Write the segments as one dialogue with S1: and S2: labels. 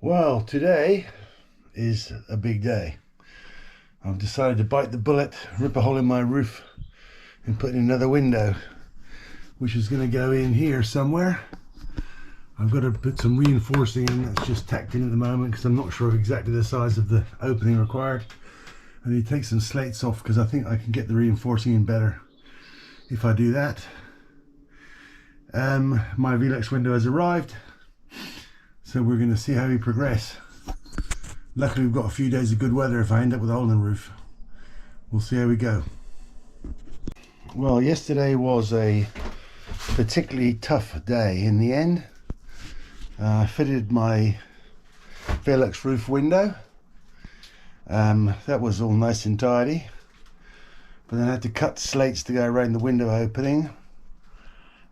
S1: Well, today is a big day. I've decided to bite the bullet, rip a hole in my roof and put in another window, which is going to go in here somewhere. I've got to put some reinforcing in that's just tacked in at the moment because I'm not sure of exactly the size of the opening required. I need to take some slates off because I think I can get the reinforcing in better if I do that. My Velux window has arrived, so we're going to see how we progress. Luckily we've got a few days of good weather if I end up with a hole in the roof. We'll see how we go. Well, yesterday was a particularly tough day in the end. I fitted my Velux roof window. That was all nice and tidy, but then I had to cut slates to go around the window opening,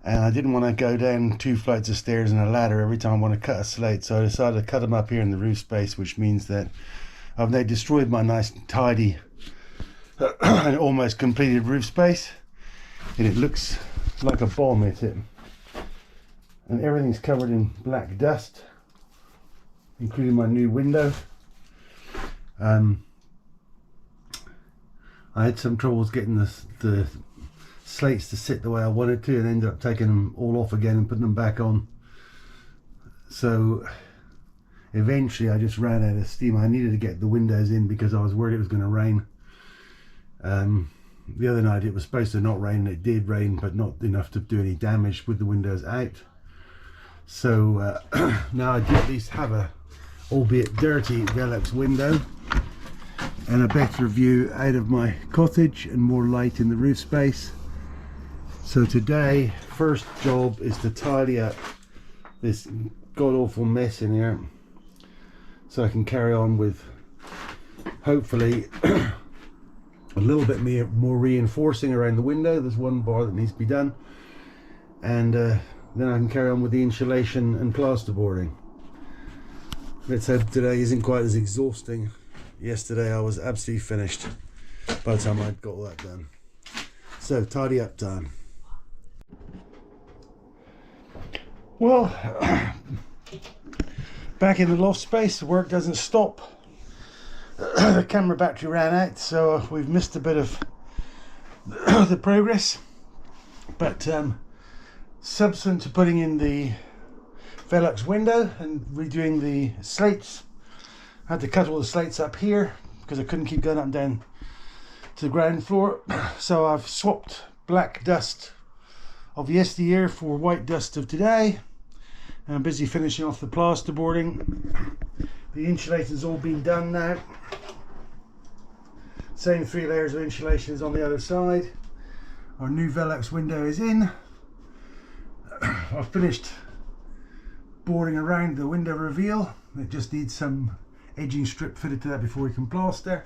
S1: and I didn't want to go down 2 flights of stairs and a ladder every time I want to cut a slate, so I decided to cut them up here in the roof space, which means that I've now destroyed my nice tidy and almost completed roof space, and it looks like a bomb hit it. And everything's covered in black dust, including my new window. I had some troubles getting the slates to sit the way I wanted to, and ended up taking them all off again and putting them back on. So eventually I just ran out of steam. I needed to get the windows in because I was worried it was going to rain. The other night it was supposed to not rain, and it did rain, but not enough to do any damage with the windows out. So now I do at least have a, albeit dirty, Velux window and a better view out of my cottage and more light in the roof space. So today, first job is to tidy up this god-awful mess in here, so I can carry on with, hopefully, a little bit more reinforcing around the window. There's one bar that needs to be done, and then I can carry on with the insulation and plasterboarding. Let's hope today isn't quite as exhausting. Yesterday I was absolutely finished by the time I'd got all that done. So, tidy up time. Well, back in the loft space, the work doesn't stop. The camera battery ran out, so we've missed a bit of the progress. But subsequent to putting in the Velux window and redoing the slates, I had to cut all the slates up here because I couldn't keep going up and down to the ground floor. So I've swapped black dust of yesteryear for white dust of today, and I'm busy finishing off the plasterboarding. The insulation's all been done now. Same 3 layers of insulation is on the other side. Our new Velux window is in. I've finished boarding around the window reveal. It just needs some edging strip fitted to that before we can plaster.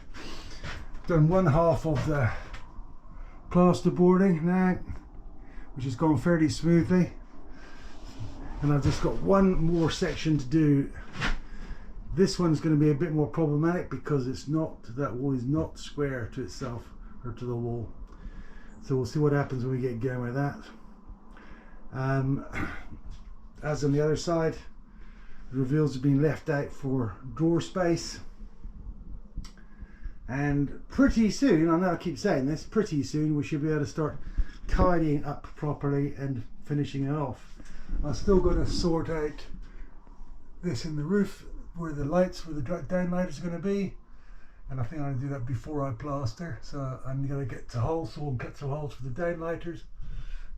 S1: Done one half of the plasterboarding now, which has gone fairly smoothly, and I've just got one more section to do. This one's going to be a bit more problematic because it's not, that wall is not square to itself or to the wall, so we'll see what happens when we get going with that. As on the other side, the reveals have been left out for drawer space, and pretty soon, I know I keep saying this, pretty soon we should be able to start tidying up properly and finishing it off. I've still got to sort out this in the roof, where the lights, where the downlighters are going to be, and I think I'm going to do that before I plaster. So I'm going to get to holes, so we'll cut some holes for the downlighters.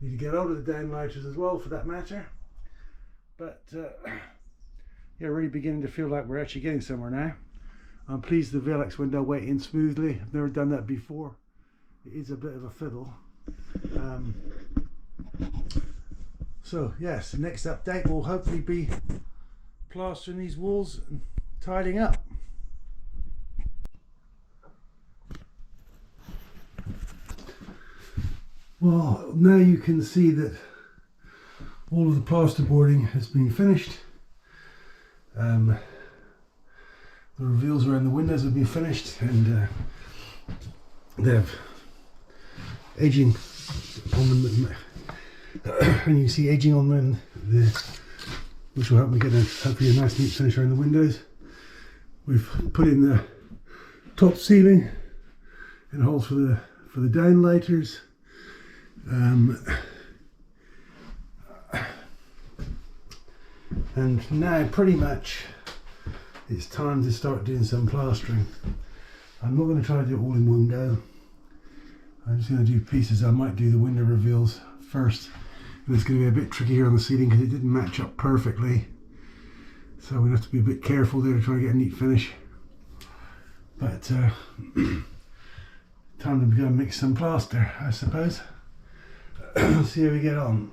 S1: Need to get out of the downlighters as well, for that matter. But yeah, really beginning to feel like we're actually getting somewhere now. I'm pleased the Velux window went in smoothly. I've never done that before. It is a bit of a fiddle. So yes, the next update will hopefully be plastering these walls and tidying up. Well, now you can see that all of the plasterboarding has been finished. The reveals around the windows have been finished, and they have edging on them, and you can see edging on them. The which will help me get hopefully a nice neat finish around the windows. We've put in the top ceiling and holes for the downlighters. And now pretty much it's time to start doing some plastering. I'm not going to try to do it all in one go. I'm just going to do pieces. I might do the window reveals first, and it's going to be a bit tricky here on the ceiling because it didn't match up perfectly, so we're going to have to be a bit careful there to try to get a neat finish. But time to go and mix some plaster, I suppose. See how we get on.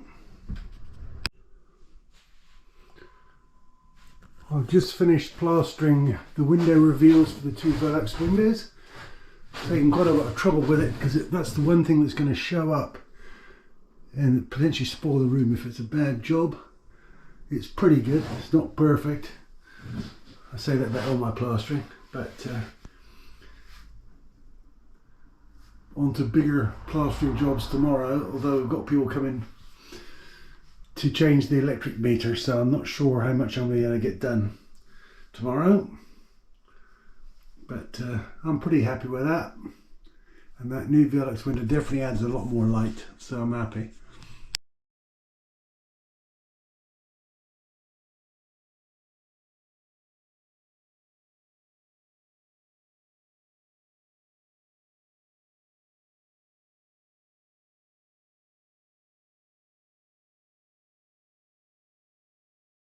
S1: I've just finished plastering the window reveals for the two Velux windows. Taking quite a lot of trouble with it because that's the one thing that's going to show up and potentially spoil the room if it's a bad job. It's pretty good, it's not perfect. I say that about all my plastering, but on to bigger plastering jobs tomorrow, although we've got people coming to change the electric meter, so I'm not sure how much I'm going to get done tomorrow, but I'm pretty happy with that. And that new Velux window definitely adds a lot more light, so I'm happy.